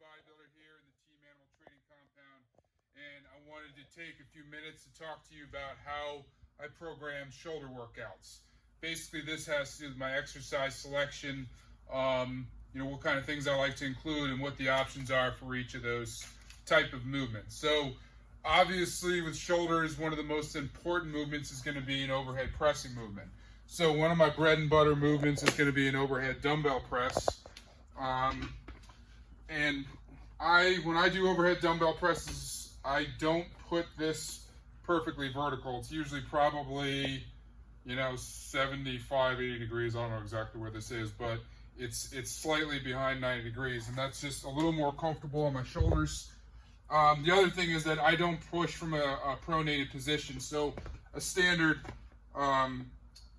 bodybuilder here in the Team Animal Training Compound, and I wanted to take a few minutes to talk to you about how I program shoulder workouts. Basically, this has to do with my exercise selection, what kind of things I like to include and what the options are for each of those type of movements. So, obviously, with shoulders, one of the most important movements is going to be an overhead pressing movement. So, one of my bread and butter movements is going to be an overhead dumbbell press. And when I do overhead dumbbell presses, I don't put this perfectly vertical. It's usually probably, 75, 80 degrees. I don't know exactly where this is, but it's slightly behind 90 degrees, and that's just a little more comfortable on my shoulders. The other thing is that I don't push from a pronated position. So a standard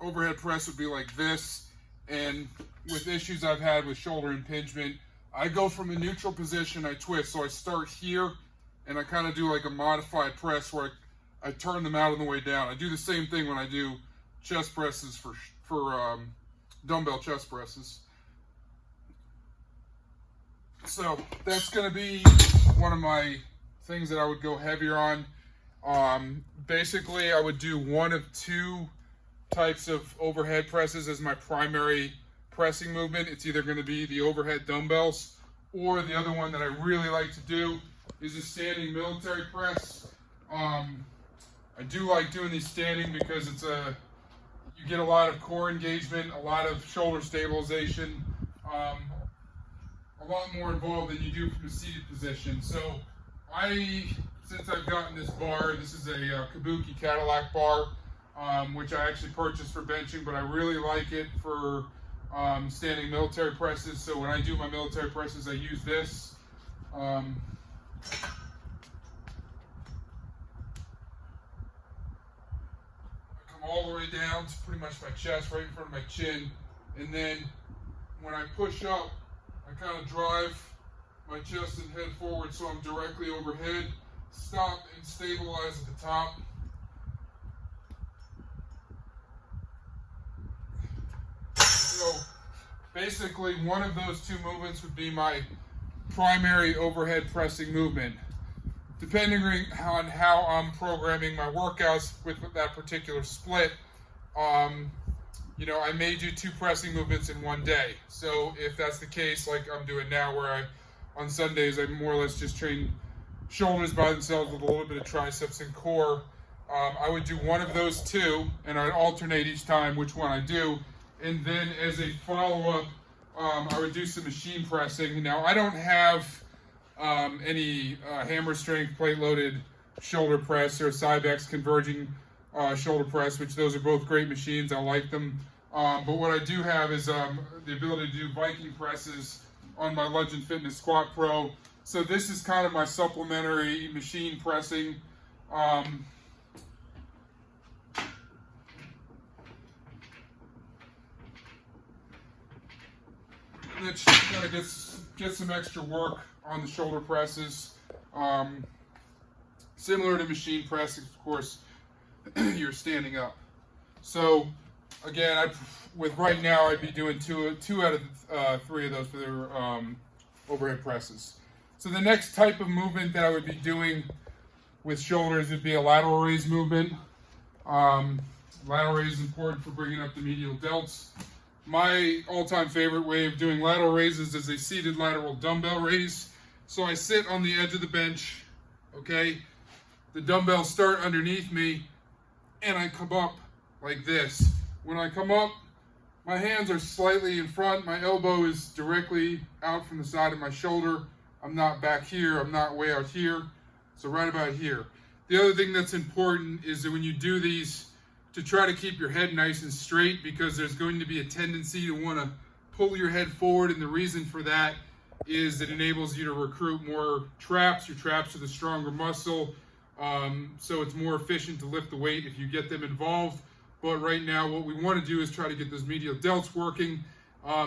overhead press would be like this, and with issues I've had with shoulder impingement, I go from a neutral position, I twist. So I start here, and I kind of do like a modified press where I turn them out on the way down. I do the same thing when I do chest presses for dumbbell chest presses. So that's going to be one of my things that I would go heavier on. Basically, I would do one of two types of overhead presses as my primary pressing movement. It's either going to be the overhead dumbbells, or the other one that I really like to do is a standing military press. I do like doing these standing because you get a lot of core engagement, a lot of shoulder stabilization, a lot more involved than you do from a seated position. So since I've gotten this bar, this is a Kabuki Cadillac bar, which I actually purchased for benching, but I really like it for standing military presses. So when I do my military presses, I use this. I come all the way down to pretty much my chest, right in front of my chin, and then when I push up, I kind of drive my chest and head forward so I'm directly overhead, stop and stabilize at the top. So basically, one of those two movements would be my primary overhead pressing movement. Depending on how I'm programming my workouts with that particular split, I may do two pressing movements in one day. So if that's the case, like I'm doing now, where on Sundays I more or less just train shoulders by themselves with a little bit of triceps and core, I would do one of those two, and I'd alternate each time which one I do. And then as a follow-up, I would do some machine pressing. Now, I don't have any hammer strength plate-loaded shoulder press or Cybex converging shoulder press, which those are both great machines. I like them. But what I do have is the ability to do Viking presses on my Legend Fitness Squat Pro. So this is kind of my supplementary machine pressing. That kind of get some extra work on the shoulder presses. Similar to machine press, of course, you're standing up. So again, right now I'd be doing two out of three of those for their overhead presses. So the next type of movement that I would be doing with shoulders would be a lateral raise movement. Lateral raise is important for bringing up the medial delts. My all-time favorite way of doing lateral raises is a seated lateral dumbbell raise. So I sit on the edge of the bench, okay? The dumbbells start underneath me, and I come up like this. When I come up, my hands are slightly in front. My elbow is directly out from the side of my shoulder. I'm not back here. I'm not way out here. So right about here. The other thing that's important is that when you do these, to try to keep your head nice and straight, because there's going to be a tendency to want to pull your head forward, and the reason for that is it enables you to recruit more traps. Your traps are the stronger muscle, so it's more efficient to lift the weight if you get them involved. But right now what we want to do is try to get those medial delts working,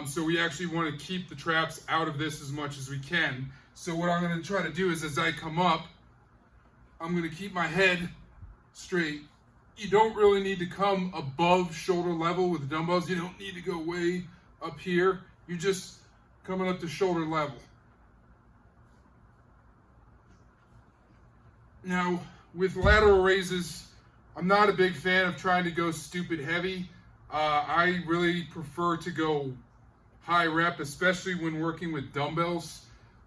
so we actually want to keep the traps out of this as much as we can. So what I'm going to try to do is, as I come up, I'm going to keep my head straight. You don't really need to come above shoulder level with the dumbbells. You don't need to go way up here. You're just coming up to shoulder level. Now, with lateral raises, I'm not a big fan of trying to go stupid heavy. I really prefer to go high rep, especially when working with dumbbells.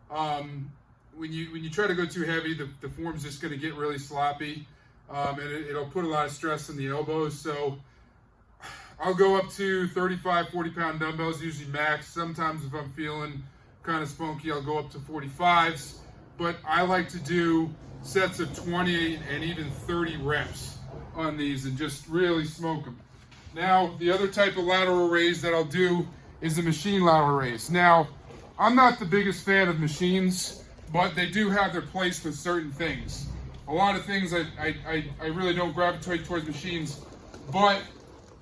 When you try to go too heavy, the form's just going to get really sloppy, and it'll put a lot of stress on the elbows. So I'll go up to 35, 40-pound dumbbells, usually max. Sometimes if I'm feeling kind of spunky, I'll go up to 45s. But I like to do sets of 20 and even 30 reps on these and just really smoke them. Now, the other type of lateral raise that I'll do is a machine lateral raise. Now, I'm not the biggest fan of machines, but they do have their place with certain things. A lot of things I really don't gravitate towards machines, but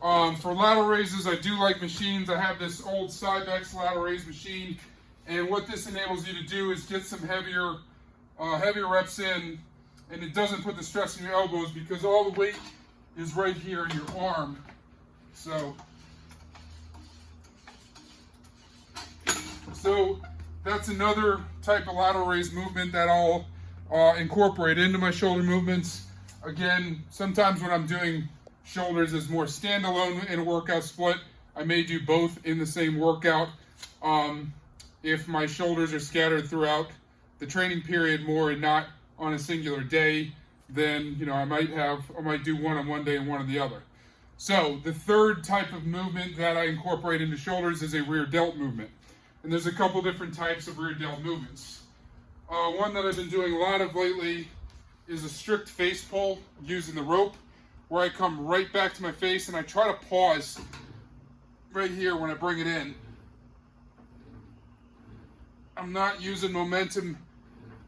for lateral raises, I do like machines. I have this old Cybex lateral raise machine, and what this enables you to do is get some heavier reps in, and it doesn't put the stress on your elbows because all the weight is right here in your arm. So that's another type of lateral raise movement that I'll incorporate into my shoulder movements. Again, sometimes when I'm doing shoulders as more standalone in a workout split, I may do both in the same workout. If my shoulders are scattered throughout the training period more and not on a singular day, then I might do one on one day and one on the other. So the third type of movement that I incorporate into shoulders is a rear delt movement. And there's a couple different types of rear delt movements. One that I've been doing a lot of lately is a strict face pull using the rope, where I come right back to my face and I try to pause right here when I bring it in. I'm not using momentum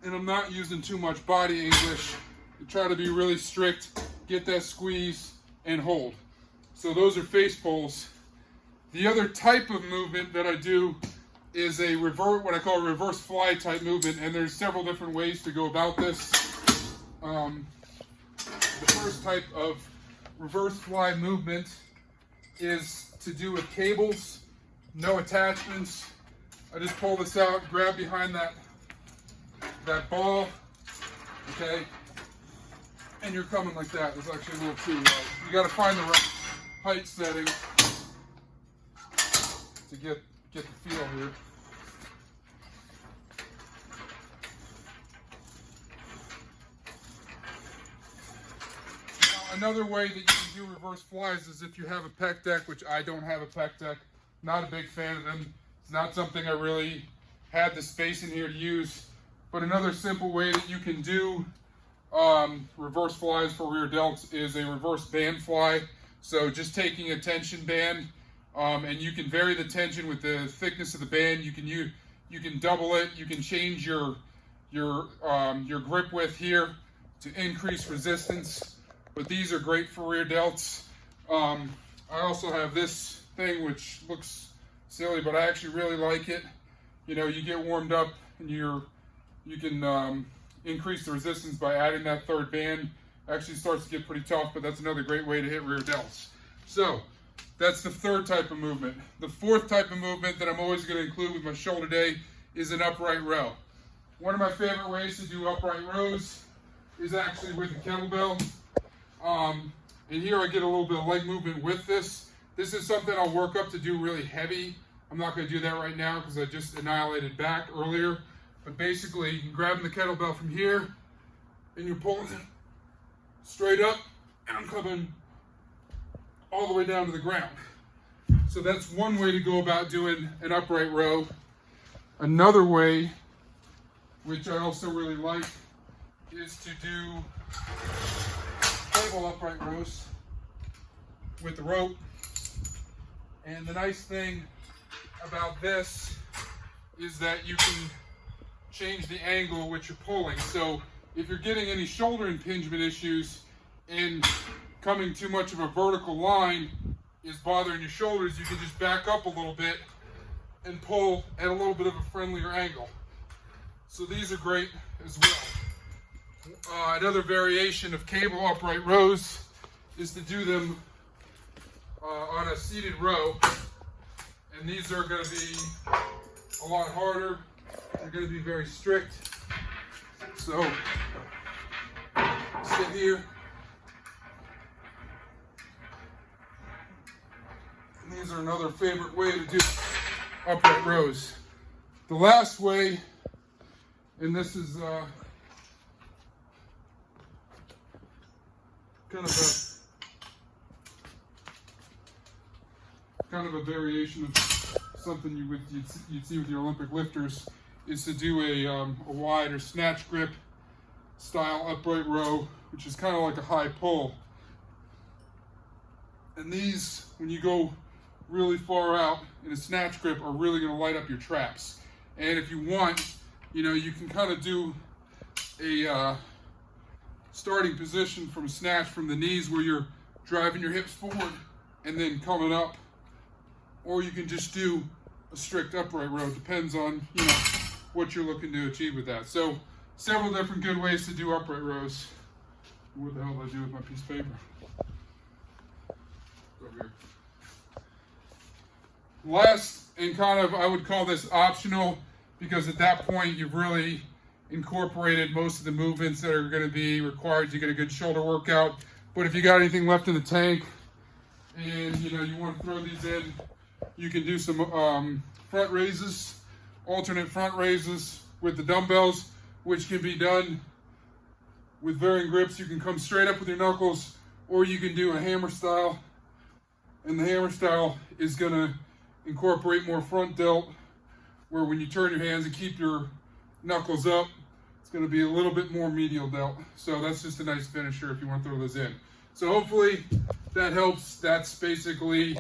and I'm not using too much body English. I try to be really strict, get that squeeze, and hold. So those are face pulls. The other type of movement that I do is what I call a reverse fly type movement, and there's several different ways to go about this. The first type of reverse fly movement is to do with cables, no attachments. I just pull this out, grab behind that ball, okay, and you're coming like that. It's actually a little too low. You got to find the right height setting to get the feel here. Another way that you can do reverse flies is if you have a pec deck, which I don't have a pec deck. Not a big fan of them. It's not something I really had the space in here to use. But another simple way that you can do reverse flies for rear delts is a reverse band fly. So just taking a tension band, and you can vary the tension with the thickness of the band. You can double it. You can change your grip width here to increase resistance. But these are great for rear delts. I also have this thing which looks silly, but I actually really like it. You get warmed up and you can increase the resistance by adding that third band. Actually starts to get pretty tough, but that's another great way to hit rear delts. So that's the third type of movement. The fourth type of movement that I'm always going to include with my shoulder day is an upright row. One of my favorite ways to do upright rows is actually with a kettlebell. And here I get a little bit of leg movement with this. This is something I'll work up to do really heavy. I'm not going to do that right now because I just annihilated back earlier. But basically, you can grab the kettlebell from here, and you're pulling it straight up, and I'm coming all the way down to the ground. So that's one way to go about doing an upright row. Another way, which I also really like, is to do table upright rows with the rope. And the nice thing about this is that you can change the angle at which you're pulling. So if you're getting any shoulder impingement issues and coming too much of a vertical line is bothering your shoulders, you can just back up a little bit and pull at a little bit of a friendlier angle. So these are great as well. Another variation of cable upright rows is to do them on a seated row, and these are going to be a lot harder. They're going to be very strict. So sit here. And these are another favorite way to do upright rows. The last way, and this is kind of a variation of something you'd see with your Olympic lifters, is to do a wide or snatch grip style upright row, which is kind of like a high pull. And these, when you go really far out in a snatch grip, are really going to light up your traps. And if you want, you can kind of do a starting position from a snatch from the knees where you're driving your hips forward and then coming up, or you can just do a strict upright row. Depends on what you're looking to achieve with that. So several different good ways to do upright rows. What the hell did I do with my piece of paper? Over here. Last, and kind of, I would call this optional, because at that point you've really incorporated most of the movements that are going to be required to get a good shoulder workout. But if you got anything left in the tank and you want to throw these in, you can do some front raises, alternate front raises with the dumbbells, which can be done with varying grips. You can come straight up with your knuckles, or you can do a hammer style. And the hammer style is going to incorporate more front delt, where when you turn your hands and keep your knuckles up, it's going to be a little bit more medial delt. So that's just a nice finisher if you want to throw those in. So hopefully that helps. That's basically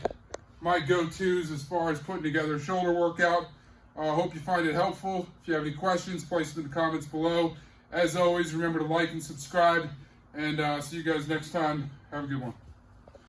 my go-tos as far as putting together a shoulder workout. I hope you find it helpful. If you have any questions, place them in the comments below. As always, remember to like and subscribe, and see you guys next time. Have a good one.